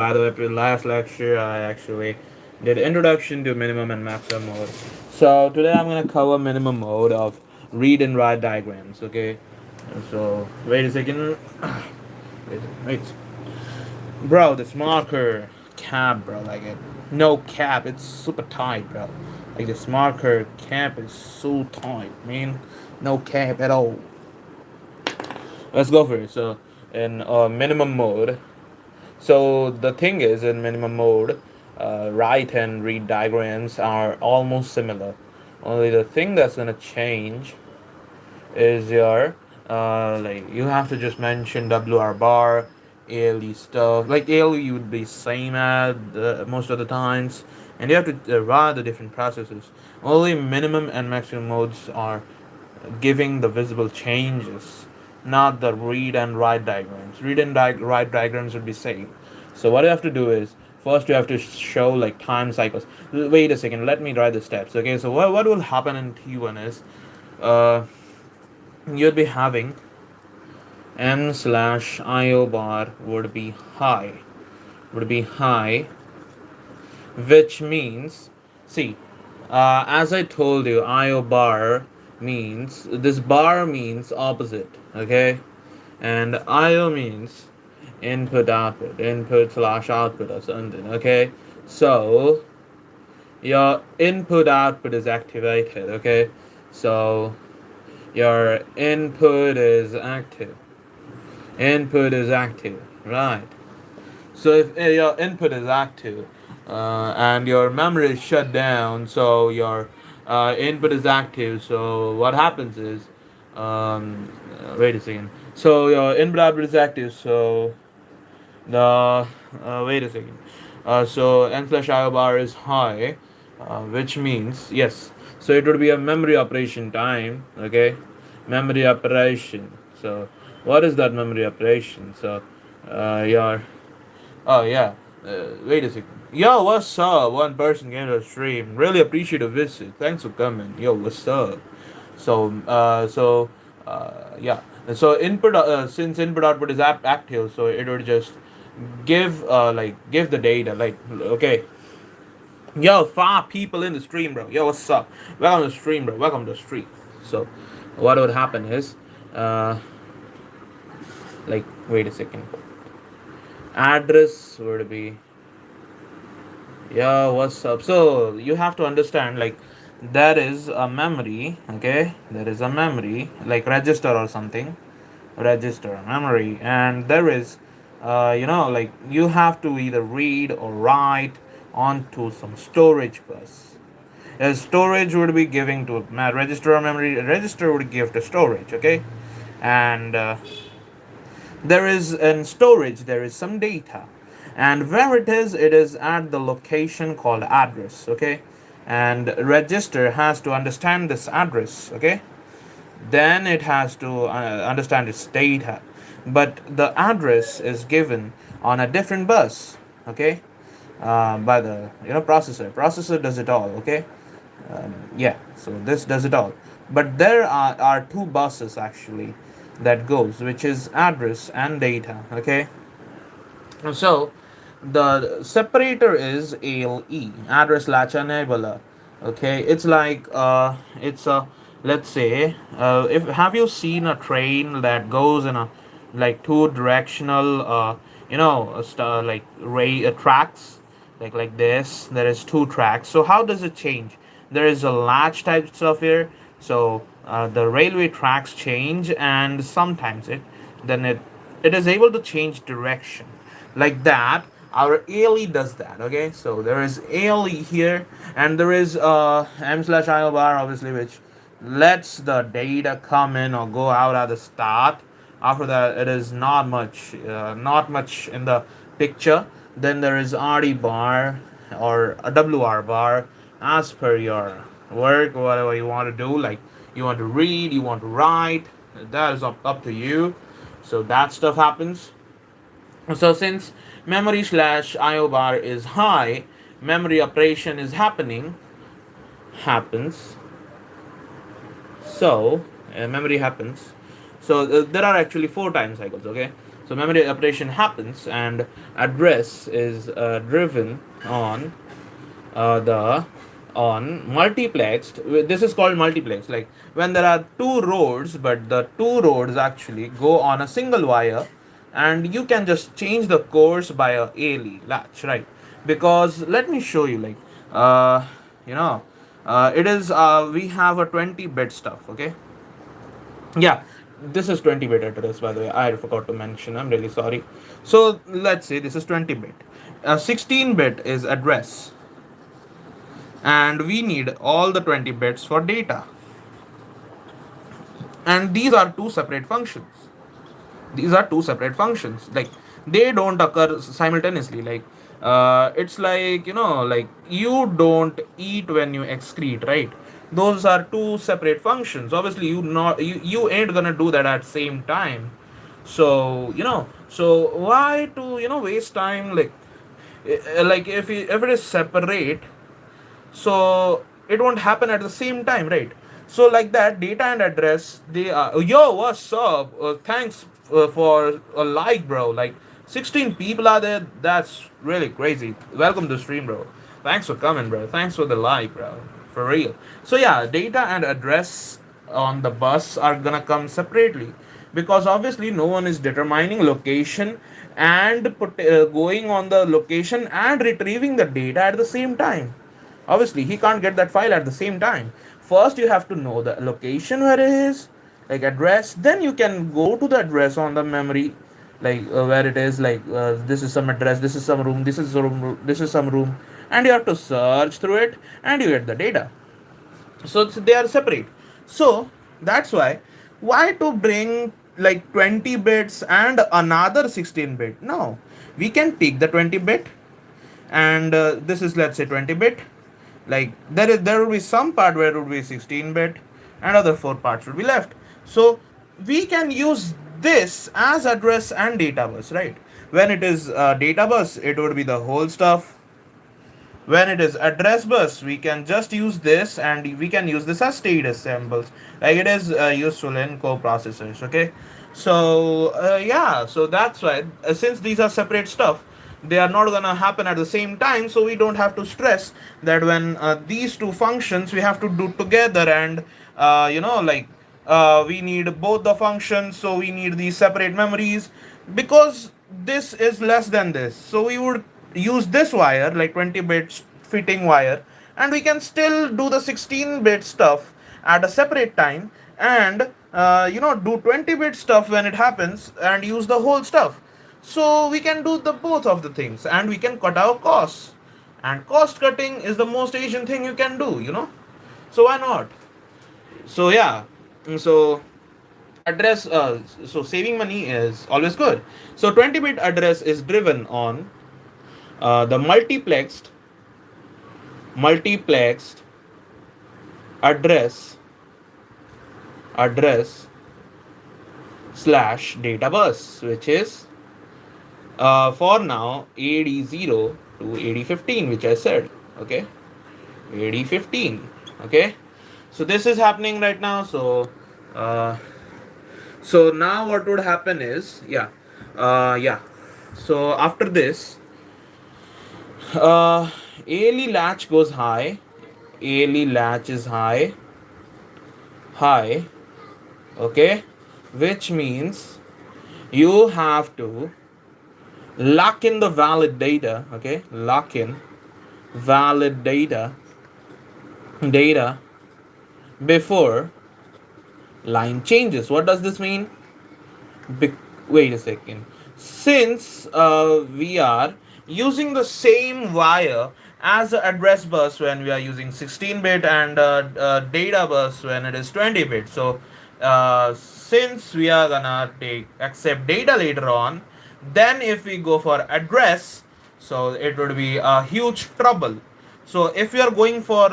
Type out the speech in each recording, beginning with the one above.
By the way, last lecture I actually did introduction to minimum and maximum mode. So today I'm gonna cover minimum mode of read and write diagrams. Okay. So wait a second. Wait. Bro, this marker cap, bro, like it. No cap, it's super tight, bro. Like this marker cap is so tight, man. No cap at all. Let's go for it. So in minimum mode, so the thing is, in minimum mode, write and read diagrams are almost similar. Only the thing that's gonna change is your like you have to just mention WR bar, ALE stuff. Like ALE would be same as most of the times, and you have to write the different processes. Only minimum and maximum modes are giving the visible changes, not the read and write diagrams. Read and write diagrams would be same. So what you have to do is first you have to show like time cycles. Wait a second, let me write the steps. Okay, so what will happen in T1 is uh, you'd be having m slash io bar would be high, which means, see, as I told you, io bar means, this bar means opposite, okay, and io means input slash output or something, okay. So your input output is activated, okay. So your input is active, right? So if your input is active and your memory is shut down, so your input is active. So what happens is, wait a second. So your input output is active. So the wait a second. So n slash io bar is high, which means yes. So it would be a memory operation time. Okay, memory operation. So what is that memory operation? So your oh yeah. Wait a second. Yo, what's up? One person came to the stream. Really appreciate the visit. Thanks for coming. Yo, what's up? So yeah. So input since input output is active, so it would just give the data. Like okay. Yo, 5 people in the stream, bro. Yo, what's up? Welcome to the stream, bro. Welcome to the stream. So what would happen is like wait a second. Address would be yeah, what's up? So you have to understand like there is a memory, okay? There is a memory like register or something, register memory, and there is, like you have to either read or write onto some storage bus. As storage would be giving to register or memory, register would give to storage, okay? And there is in storage there is some data, and where it is at the location called address, okay, and register has to understand this address, okay, then it has to understand its data, but the address is given on a different bus, okay, by the processor does it all, okay. Yeah, so this does it all, but there are two buses actually that goes, which is address and data, okay. So the separator is ALE, address latch enabler, okay. It's like it's a, let's say, if have you seen a train that goes in a like two directional like ray tracks, like this, there is two tracks. So how does it change? There is a latch type stuff here. So the railway tracks change, and sometimes it is able to change direction like that. Our ALE does that, okay. So there is ALE here, and there is m slash io bar, obviously, which lets the data come in or go out at the start. After that, it is not much in the picture. Then there is RD bar or a WR bar, as per your work, whatever you want to do. Like you want to read, you want to write, that is up to you. So that stuff happens. So since memory slash IO bar is high, memory operation is happens. So memory happens. So there are actually 4 time cycles. Okay. So memory operation happens, and address is driven on the on multiplexed. This is called multiplex. Like when there are two roads, but the two roads actually go on a single wire, and you can just change the course by a ALE latch, right? Because let me show you, like, uh, you know, it is we have a 20-bit stuff, okay? Yeah, this is 20-bit address, by the way. I forgot to mention. I'm really sorry. So let's say this is 20-bit. 16-bit is address, and we need all the 20 bits for data. And these are two separate functions. These are two separate functions. Like, they don't occur simultaneously. Like, it's like, like you don't eat when you excrete, right? Those are two separate functions. Obviously, you ain't gonna do that at same time. So so why to waste time, like if it is separate, so it won't happen at the same time, right? So like that, data and address, they are, yo, what's up, thanks for a like, bro. Like 16 people are there. That's really crazy. Welcome to stream, bro. Thanks for coming, bro. Thanks for the like, bro. For real. So yeah, data and address on the bus are gonna come separately, because obviously no one is determining location and going on the location and retrieving the data at the same time. Obviously he can't get that file at the same time. First you have to know the location where it is, like address, then you can go to the address on the memory, like where it is, like this is some address, this is some room, this is some room, this is some room, and you have to search through it and you get the data. So they are separate. So that's why to bring like 20 bits and another 16 bit? No, we can take the 20 bit, and this is, let's say, 20 bit. Like there will be some part where it would be 16 bit, and other four parts will be left. So we can use this as address and data bus, right? When it is data bus, it would be the whole stuff. When it is address bus, we can just use this, and we can use this as status symbols, like it is useful in co-processors, okay? So yeah, so that's why, since these are separate stuff, they are not gonna happen at the same time, so we don't have to stress that when these two functions we have to do together, and like we need both the functions, so we need these separate memories, because this is less than this, so we would use this wire, like 20 bits fitting wire, and we can still do the 16-bit stuff at a separate time, and do 20-bit stuff when it happens, and use the whole stuff. So we can do the both of the things, and we can cut our costs, and cost cutting is the most Asian thing you can do. So why not? So yeah, so address, so saving money is always good. So 20-bit address is driven on the multiplexed address slash data bus, which is for now AD0 to AD15, which I said, okay? AD15, okay? So this is happening right now. So now what would happen is, yeah, so after this, ALE latch goes high, ALE latch is high, okay, which means you have to lock in the valid data, okay, lock in valid data before line changes. What does this mean? Wait a second. Since we are using the same wire as the address bus when we are using 16-bit, and data bus when it is 20-bit, so since we are gonna accept data later on, then if we go for address, so it would be a huge trouble. So if we are going for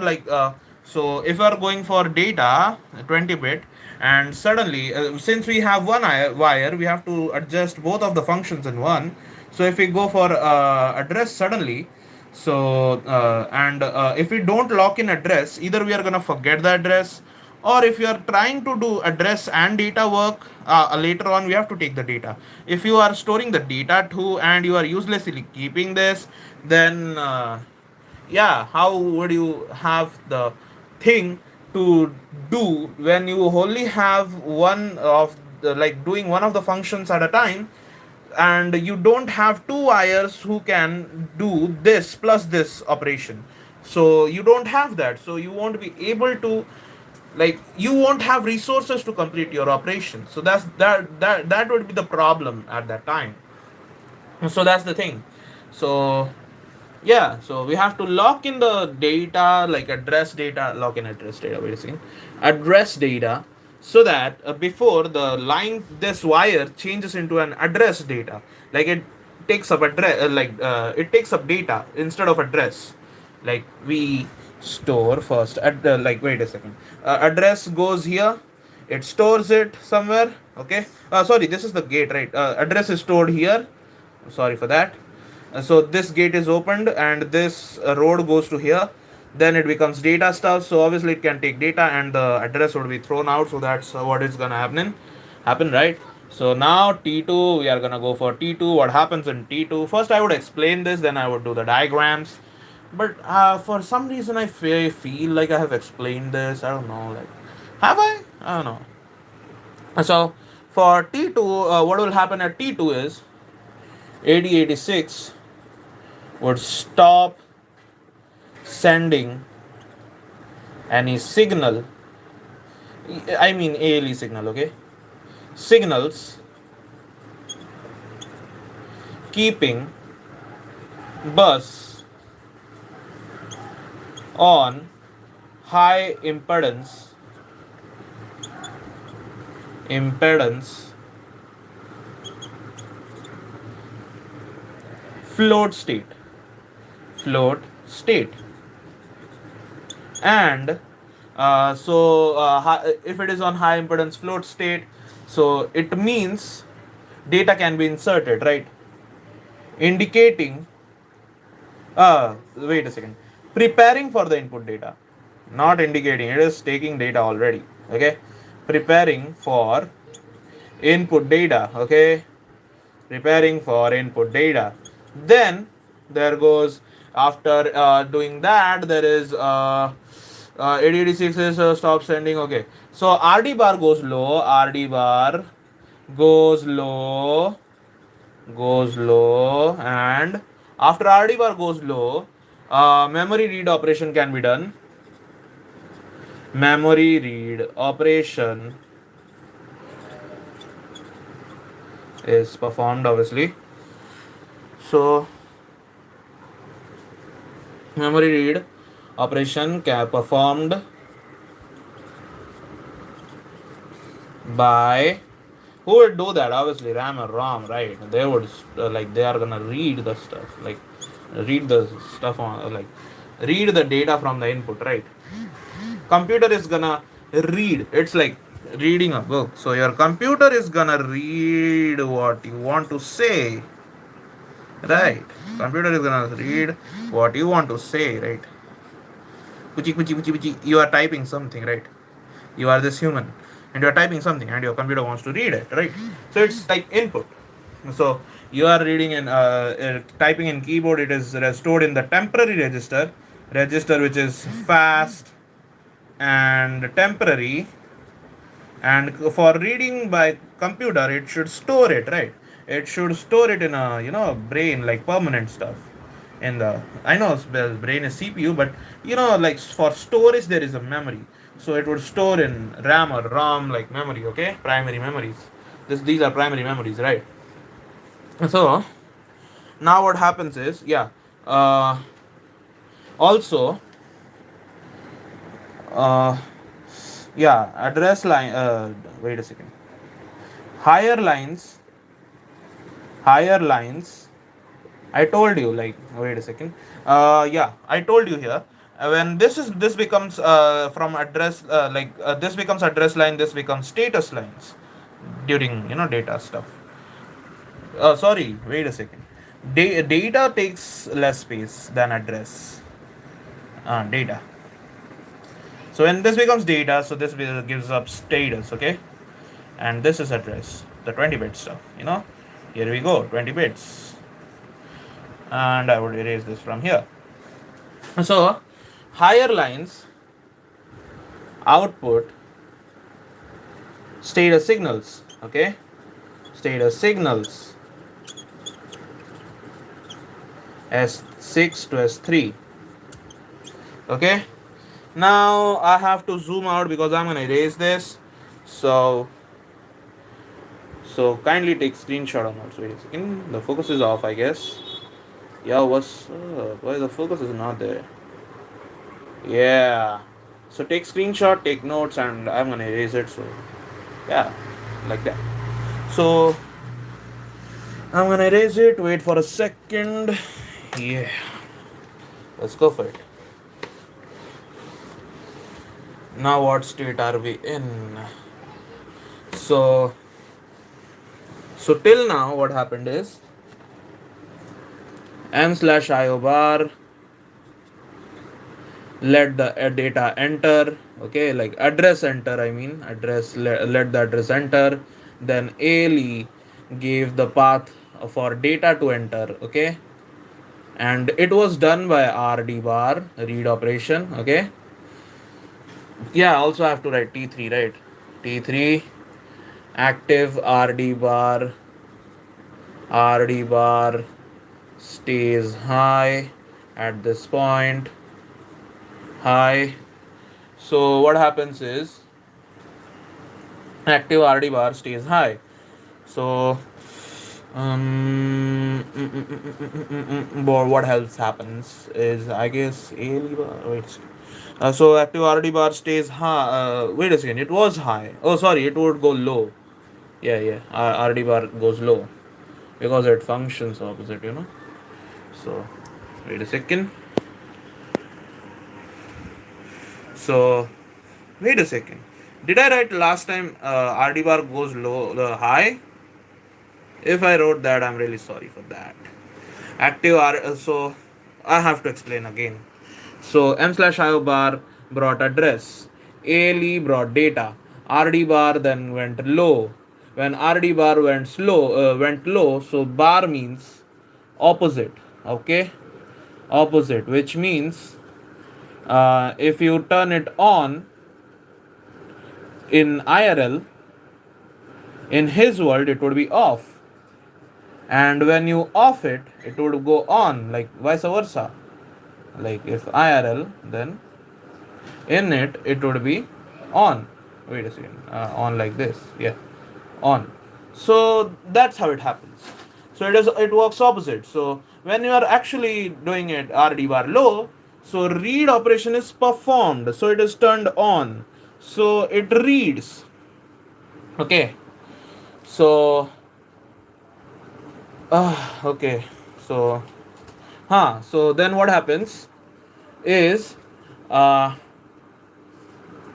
so if we are going for data 20-bit, and suddenly since we have one wire, we have to adjust both of the functions in one. So if we go for address suddenly, so and if we don't lock in address, either we are gonna forget the address, Or if you are trying to do address and data work, later on we have to take the data. If you are storing the data too and you are uselessly keeping this, then yeah, how would you have the thing to do when you only have one of the, like doing one of the functions at a time, and you don't have two wires who can do this plus this operation. So you don't have that, so you won't be able to, like, you won't have resources to complete your operation. So that would be the problem at that time. So that's the thing. So yeah, so we have to lock in the data, like address data, lock in address data, wait a second, address data, so that before the line, this wire changes into an address data, like it takes up address, it takes up data instead of address. Like we store first at like wait a second, address goes here, it stores it somewhere, okay. Sorry, this is the gate, right? Address is stored here, sorry for that. So this gate is opened and this road goes to here, then it becomes data stuff. So obviously it can take data and the address would be thrown out. So that's what is gonna happen, right? So now T2, we are gonna go for T2. What happens in T2? First I would explain this, then I would do the diagrams. But for some reason I feel like I have explained this. I don't know, like, have I don't know. So for T2, what will happen at T2 is 8086 would stop sending any signal, I mean ALE signal, okay, signals, keeping bus on high impedance float state. And if it is on high impedance float state, so it means data can be inserted, right? Indicating, wait a second, preparing for the input data, not indicating, it is taking data already, okay. Preparing for input data, okay, preparing for input data. Then there goes, after doing that, there is 8086 is stop sending, okay. So RD bar goes low, RD bar goes low, and after RD bar goes low, memory read operation can be done. Memory read operation is performed, obviously. So memory read operation can performed by, who would do that? Obviously RAM or ROM, right? They would like, they are gonna read the stuff, like read the stuff on, like read the data from the input, right? Computer is gonna read, it's like reading a book. So your computer is gonna read what you want to say, right? Computer is gonna read what you want to say, right? You are typing something, right? You are this human and you are typing something and your computer wants to read it, right? So it's like input. So you are reading and typing in keyboard, it is stored in the temporary register which is fast and temporary. And for reading by computer, it should store it, right? It should store it in a, brain, like permanent stuff. In the, I know brain is CPU, but like for storage there is a memory, so it would store in RAM or ROM, like memory, okay, primary memories. These are primary memories, right? So now what happens is, also uh, address line, wait a second, higher lines, I told you, like, wait a second, I told you here, when this becomes from address, this becomes address line, this becomes status lines during data stuff. Sorry, wait a second, data takes less space than address. Data, So when this becomes data, so this gives up status, okay? And this is address, the 20-bit stuff, Here we go, 20 bits. And I would erase this from here. So higher lines output status signals, okay? Status signals S6 to S3, okay? Now I have to zoom out because I'm gonna erase this. So kindly take screenshot of notes. Wait a second. The focus is off, I guess. Yeah, what's up? Why the focus is not there? Yeah. So take screenshot, take notes, and I'm gonna erase it. So yeah, like that. So I'm gonna erase it. Wait for a second. Yeah. Let's go for it. Now what state are we in? So till now what happened is m/io bar let the data enter, okay, like address enter, I mean address, let the address enter, then ALE gave the path for data to enter, okay, and it was done by RD bar, read operation, okay. Yeah, also I have to write T3, right? T3 active RD bar stays high at this point, high. So what happens is active RD bar stays high. So what else happens is, I guess, ALE bar. Wait a second. So active RD bar stays high. Wait a second. It was high. Oh, sorry. It would go low. Yeah. RD bar goes low because it functions opposite. So wait a second. So wait a second. Did I write last time RD bar goes low, high? If I wrote that, I'm really sorry for that. So I have to explain again. So m/io bar brought address, ALE brought data, RD bar then went low. When RD bar went low, so bar means opposite, okay, opposite, which means if you turn it on in IRL, in his world it would be off, and when you off it, it would go on, like vice versa. Like if IRL, then in it would be on. Wait a second, on like this, yeah, on. So that's how it happens. So it works opposite. So when you are actually doing it RD bar low, so read operation is performed, so it is turned on, so it reads, okay. So okay, so so then what happens is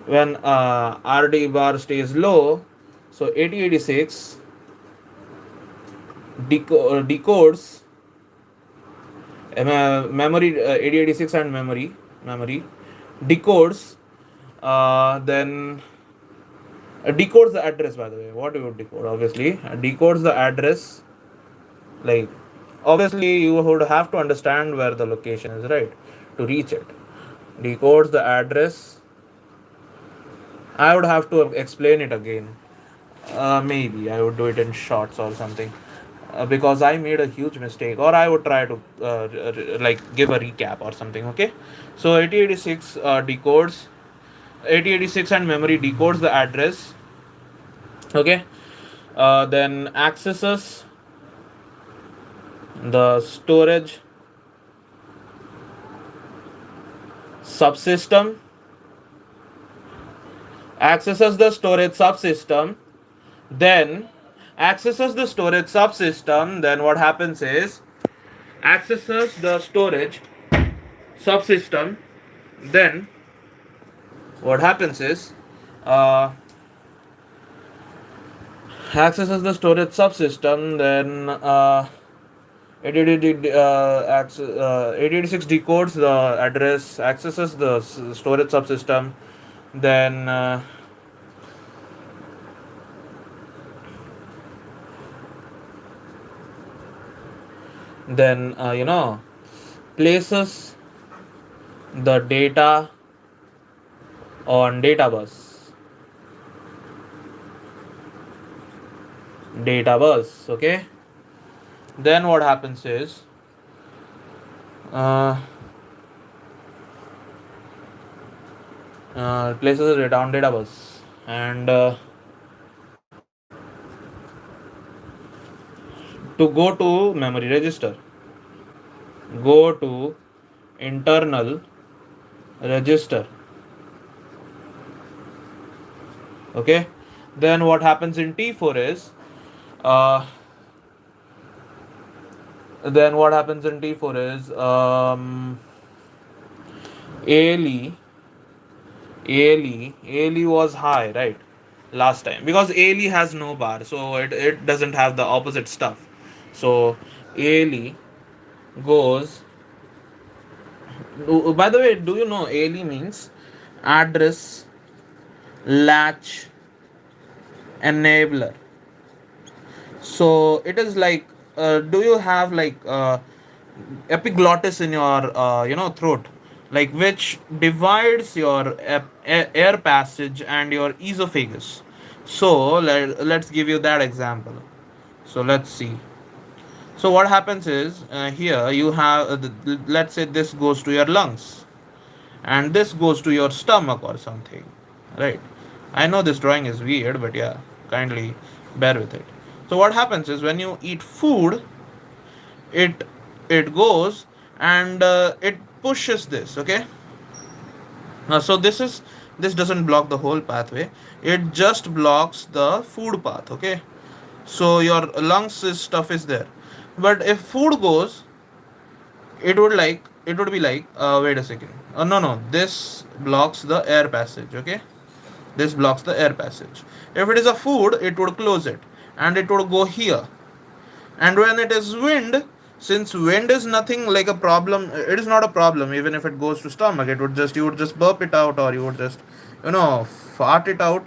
when RD bar stays low, so 8086 decodes memory, 8086 and memory decodes, then decodes the address. By the way, what you would decode, obviously decodes the address. Like obviously you would have to understand where the location is, right, to reach it. Decodes the address. I would have to explain it again. Maybe I would do it in shorts or something, because I made a huge mistake, or I would try to like give a recap or something, okay. So 8086 decodes, 8086 and memory decodes the address, okay. Then accesses the storage subsystem, then then what happens is accesses the storage subsystem, then what happens is accesses the storage subsystem, then 8086 decodes the address, accesses the storage subsystem, then places the data on database. Okay, then what happens is uh, places the data on database, and to go to memory register, go to internal register. Okay, then what happens in T4 is uh, then what happens in T4 is ALE ALE was high, right, last time, because ALE has no bar, so it doesn't have the opposite stuff. So ALE goes. By the way, do you know ALE means address latch enabler? So it is like, do you have like epiglottis in your throat, like which divides your air passage and your esophagus? So let's give you that example. So let's see. So what happens is, here you have let's say this goes to your lungs, and this goes to your stomach or something, right? I know this drawing is weird, but yeah, kindly bear with it. So what happens is, when you eat food, it it goes and it pushes this. Okay, so this doesn't block the whole pathway, it just blocks the food path. Okay, so your stuff is there, but if food goes, it would be like, wait a second, no, this blocks the air passage. Okay, this blocks the air passage. If it is a food, it would close it, and it would go here. And when it is wind, since wind is nothing like a problem, it is not a problem. Even if it goes to stomach, it would just, you would just burp it out, or you would just fart it out.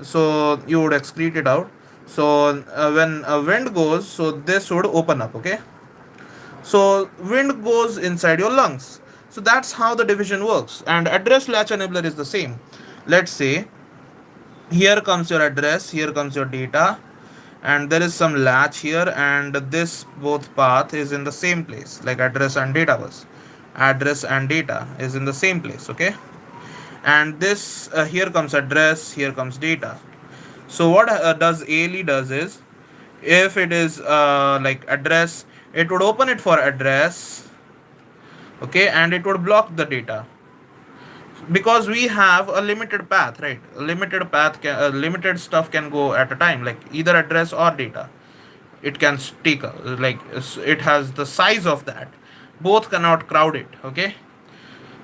So you would excrete it out. So when a wind goes, so this would open up. Okay, so wind goes inside your lungs. So that's how the division works. And address latch enabler is the same. Let's say here comes your address, here comes your data, and there is some latch here, and this both path is in the same place, like address and data was. Address and data is in the same place. Okay, and this here comes address, here comes data. So what does ALE does is, if it is like address, it would open it for address. Okay, and it would block the data, because we have a limited path, right? A limited path limited stuff can go at a time, like either address or data. It can take like, it has the size of that, both cannot crowd it. Okay,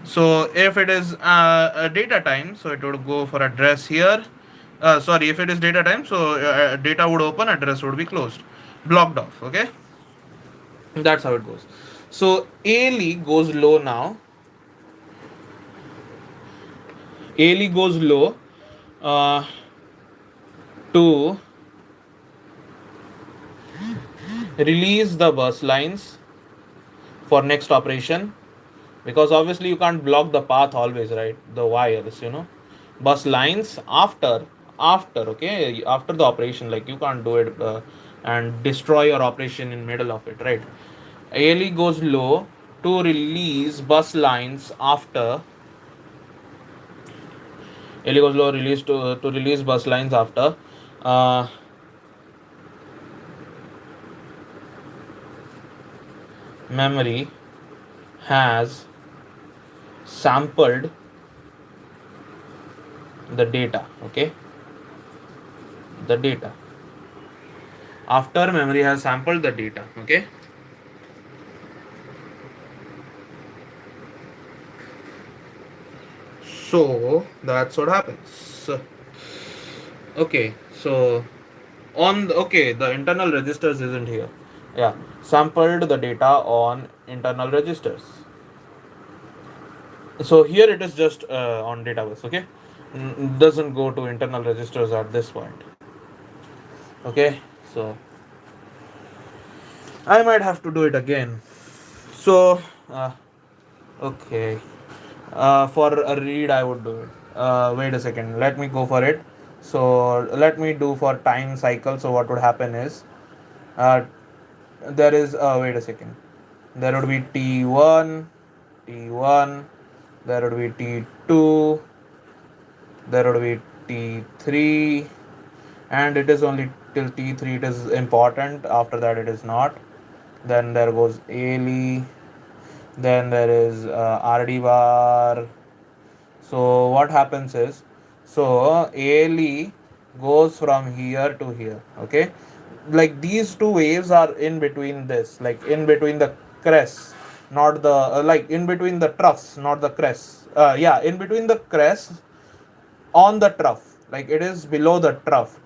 so if it is a data time, so it would go for address here. Sorry, if it is data time, so data would open, address would be closed, blocked off. Okay, that's how it goes. So ALE goes low now. ALE goes low uh, to release the bus lines for next operation, because obviously you can't block the path always, right? The wires, bus lines after okay, after the operation, like you can't do it and destroy your operation in middle of it, right? ALE goes low to release bus lines after. ALE goes low release to release bus lines after uh, memory has sampled the data. Okay, the data after memory has sampled the data. Okay, so that's what happens. Okay, so okay, the internal registers isn't here. Yeah, sampled the data on internal registers. So here it is just on database. Okay, doesn't go to internal registers at this point. Okay, so I might have to do it again. So okay, for a read I would do it. Wait a second, let me go for it. So let me do for time cycle. So what would happen is, uh, there is wait a second, there would be t1, there would be t2, there would be t3, and it is only till t3 it is important, after that it is not. Then there goes ali, then there is rd bar. So what happens is, so ali goes from here to here. Okay, like these two waves are in between this, like in between the crests, not the like in between the troughs, not the crests. Yeah, in between the crests, on the trough, like it is below the trough,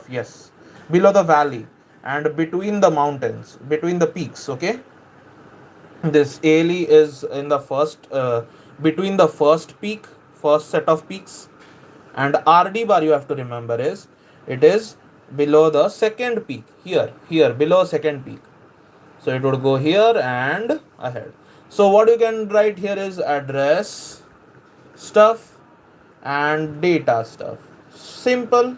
yes, below the valley, and between the mountains, between the peaks. Okay, this ali is in the first, between the first peak, first set of peaks, and rd bar, you have to remember, is it is below the second peak, here below second peak. So it would go here and ahead. So what you can write here is address stuff and data stuff. Simple.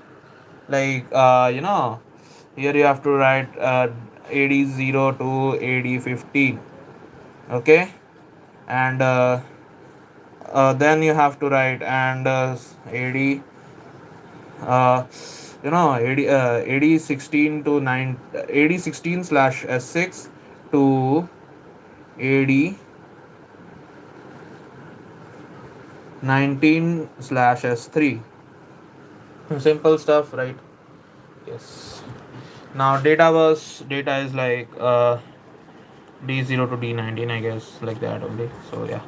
Like here you have to write ad0 to ad15. Okay, and then you have to write and ad ad 16 to 9, ad 16 slash s6 to ad 19 slash s3. Simple stuff, right? Yes. Now data bus data is like d0 to d19, I guess, like that only. So yeah,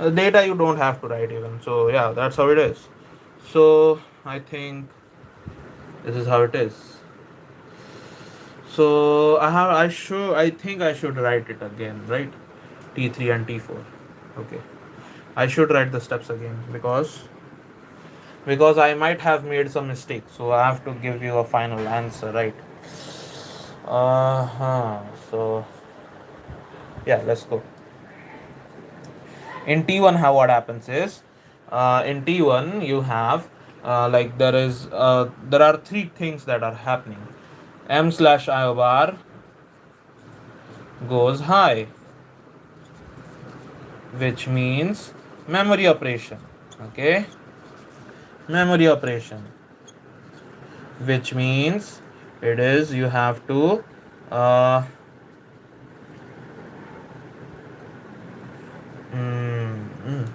data you don't have to write even. So yeah, that's how it is. So I think this is how it is. So I think I should write it again, right? T3 and T4. Okay, I should write the steps again, because I might have made some mistakes. So I have to give you a final answer, right? So yeah, let's go. In T1, how what happens is, in T1 you have, like there are three things that are happening. M slash I bar goes high, which means memory operation. Okay, memory operation, which means it is you have to uh, mm, mm.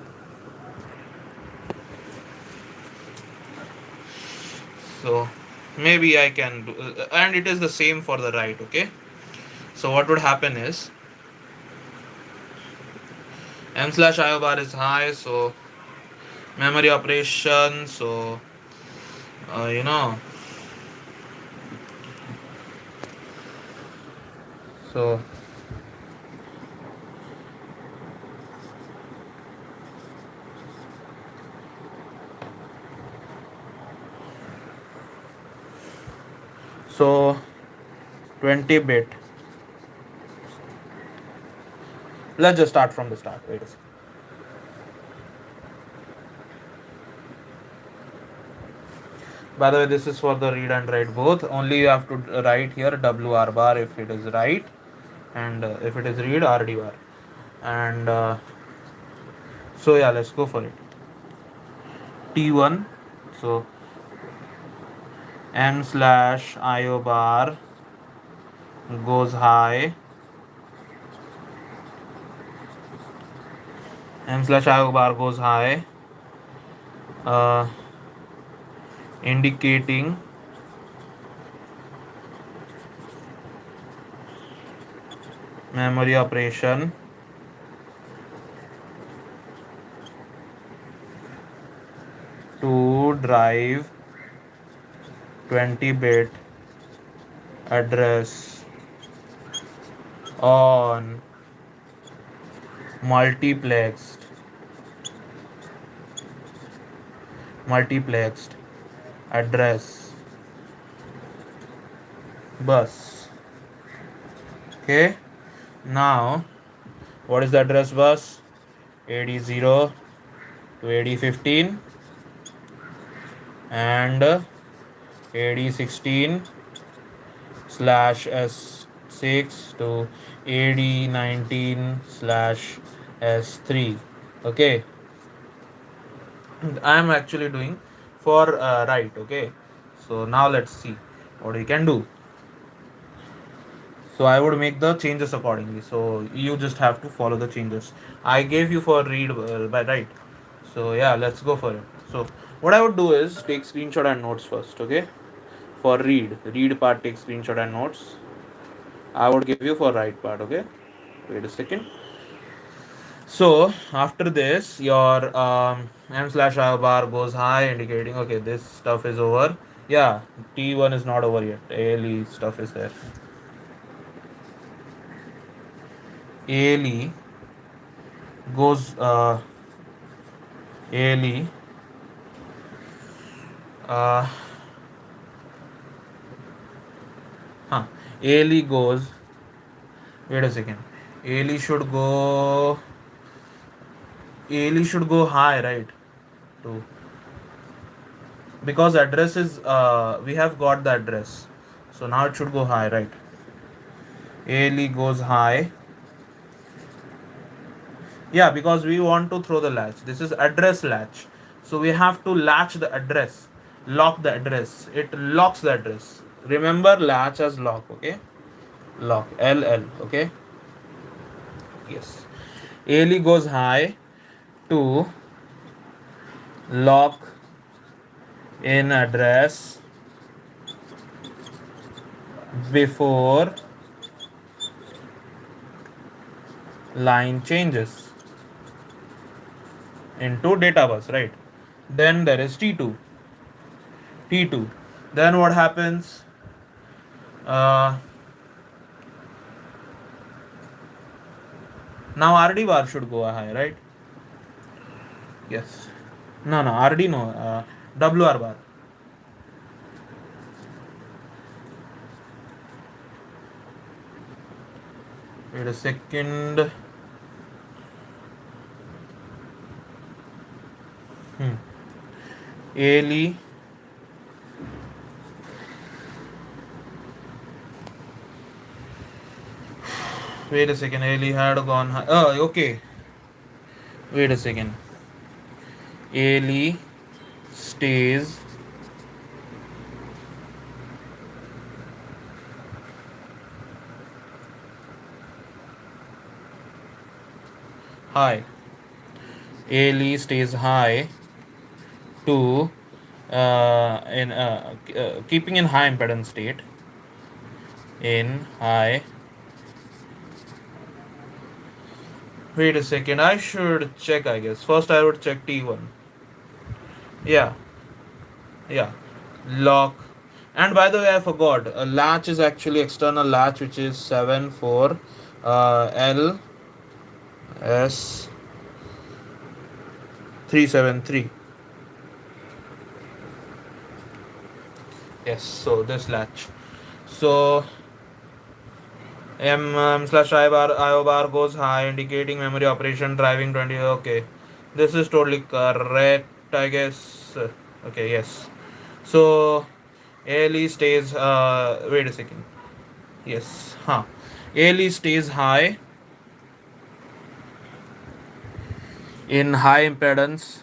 So maybe I can do, and it is the same for the right. Okay, so what would happen is, M slash IO bar is high, so memory operation. So uh, you know so so 20 bit. Let's just start from the start. Wait a second. By the way, this is for the read and write both. Only you have to write here WR bar if it is write, and if it is read, RD bar. And so yeah, let's go for it. T1. So M slash IO bar goes high. M slash IO bar goes high, uh, indicating memory operation to drive 20 bit address on multiplexed multiplexed address bus. Okay, now what is the address bus? AD0 to AD15 and AD16 slash S6 to AD19 slash S3. Okay, I am actually doing for right. Okay, so now let's see what we can do. So I would make the changes accordingly, so you just have to follow the changes I gave you for read by right. So yeah, let's go for it. So what I would do is take screenshot and notes first. Okay, for read part take screenshot and notes. I would give you for write part. Okay, wait a second. So after this your m slash I bar goes high, indicating okay this stuff is over. Yeah, T1 is not over yet. ALE stuff is there. ALE goes ALE uh huh ALE goes, wait a second, ALE should go ALE should go high, right? To, because address is we have got the address, so now it should go high, right? ALE goes high. Yeah, because we want to throw the latch. This is address latch, so we have to latch the address, lock the address. It locks the address. Remember latch as lock. Okay, lock LL. Okay, yes. ALE goes high to lock in address before line changes into data bus, right? Then there is T2. T2. Then what happens? Uh, now RD bar should go high, right? Yes. No, RD no. WR bar. Wait a second. ALE. Wait a second. ALE had gone high. Oh, okay. Wait a second. ALE stays high. ALE stays high to in keeping in high impedance state. In high. Wait a second. I should check. I guess first I would check T1. Yeah. Lock. And by the way, I forgot. A latch is actually external latch, which is 74 L S 373. Yes, so this latch. So M slash IO bar goes high, indicating memory operation driving 20. Okay, this is totally correct, I guess. Okay, yes. So ALE stays. Wait a second. Yes, ALE stays high in high impedance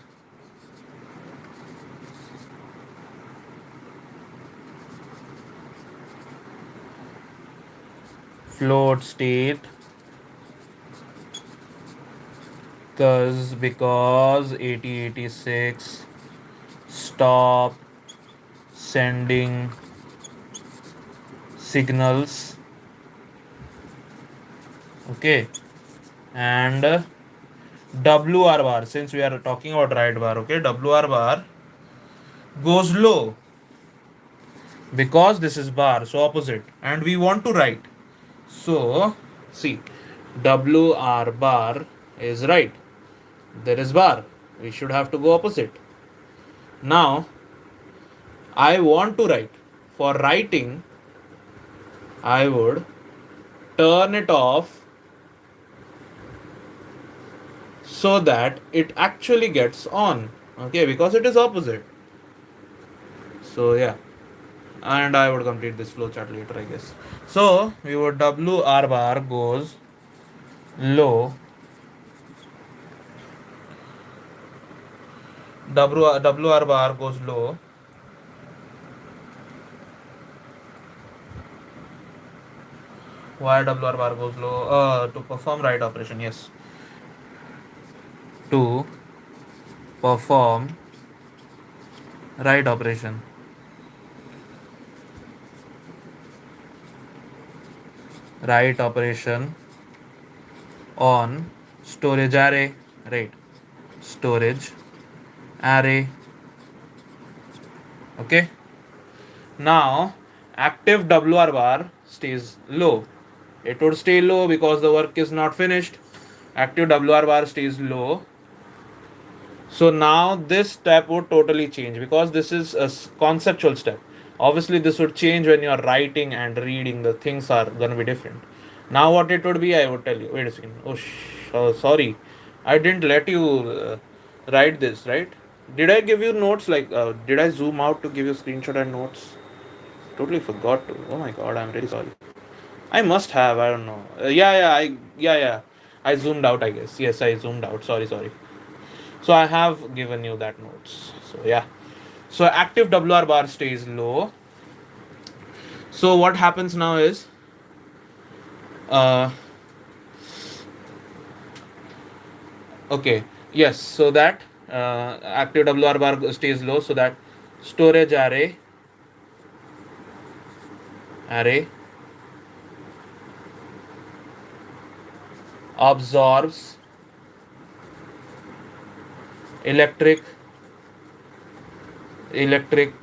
float state because 8086 stop sending signals. Okay, and WR bar, since we are talking about right bar, okay, WR bar goes low because this is bar, so opposite, and we want to write. So see, WR bar is right. There is bar. We should have to go opposite. Now I want to write. For writing, I would turn it off so that it actually gets on. Okay, because it is opposite. So yeah, and I would complete this flowchart later, I guess. So we would WR bar goes low, WR bar goes low. Why WR bar goes low? To perform write operation, yes. To perform write operation. Write operation on storage array, right? Storage array. Okay. Now active WR bar stays low. It would stay low because the work is not finished. Active WR bar stays low. So now this step would totally change because this is a conceptual step. Obviously, this would change when you are writing and reading. The things are gonna be different. Now, what it would be, I would tell you. Wait a second. Oh, sorry, I didn't let you write this, right? Did I give you notes? Like, did I zoom out to give you screenshot and notes? Totally forgot to. Oh my god, I'm really sorry. I must have. I don't know. Yeah. I zoomed out. I guess. Yes, I zoomed out. Sorry. So I have given you that notes. So yeah. So active WR bar stays low. So what happens now is uh okay, yes, so that active WR bar stays low so that storage array absorbs electric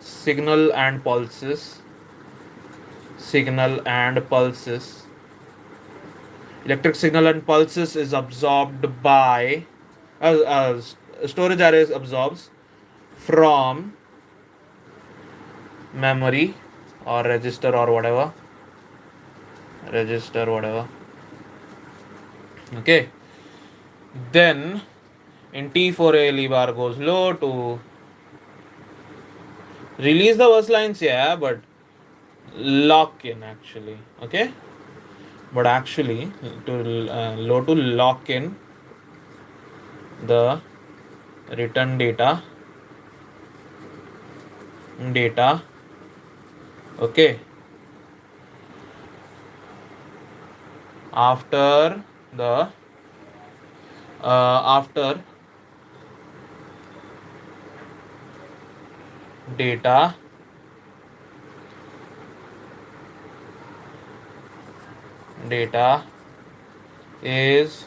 signal and pulses electric signal and pulses is absorbed by storage arrays absorbs from memory or register whatever. Okay, then in T4 bar goes low to release the verse lines, yeah, but lock in actually. Okay, but actually to low to lock in the return data. Okay, after the after data is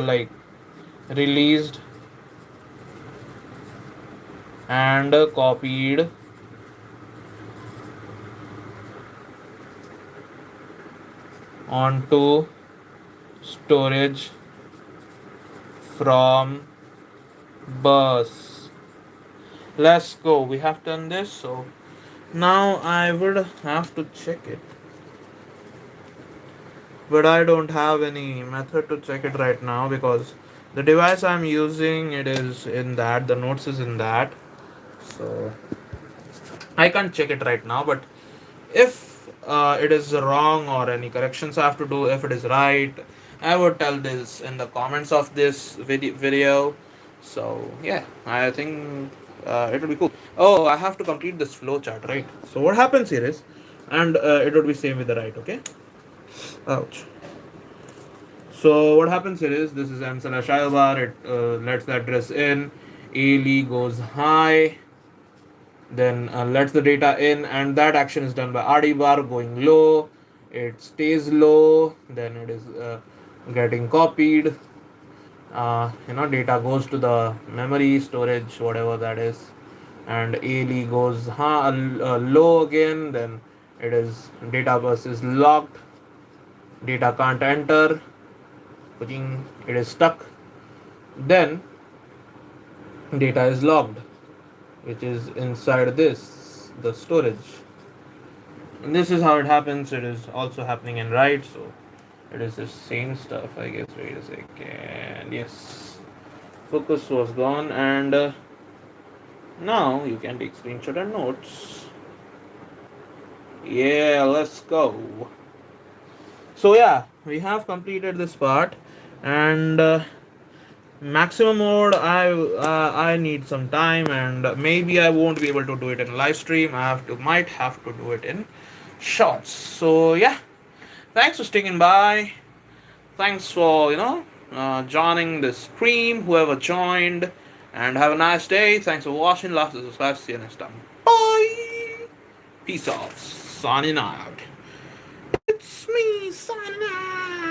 like released and copied onto storage from bus. Let's go. We have done this, so now I would have to check it, but I don't have any method to check it right now because the device I'm using, it is in that, the notes is in that, so I can't check it right now. But if it is wrong or any corrections I have to do, if it is right, I would tell this in the comments of this video. So yeah, I think it will be cool. Oh, I have to complete this flow chart, right? So what happens here is, and it would be same with the right. Okay. Ouch. So what happens here is, this is m/i bar. It lets the address in. ALE goes high, then lets the data in, and that action is done by RD bar going low. It stays low, then it is getting copied. Data goes to the memory storage, whatever that is, and ALE goes low again. Then it is data bus is locked. Data can't enter. it is stuck. Then data is logged, which is inside this, the storage. And this is how it happens. It is also happening in write, so it is the same stuff, I guess. Wait a second. Yes, focus was gone, and now you can take screenshot and notes. Yeah, let's go. So yeah, we have completed this part, and maximum mode, I need some time, and maybe I won't be able to do it in live stream. Might have to do it in shorts. So yeah, thanks for sticking by. Thanks for joining the stream, whoever joined, and have a nice day. Thanks for watching. Love to subscribe. See you next time. Bye. Peace off. Signing out. It's me signing out.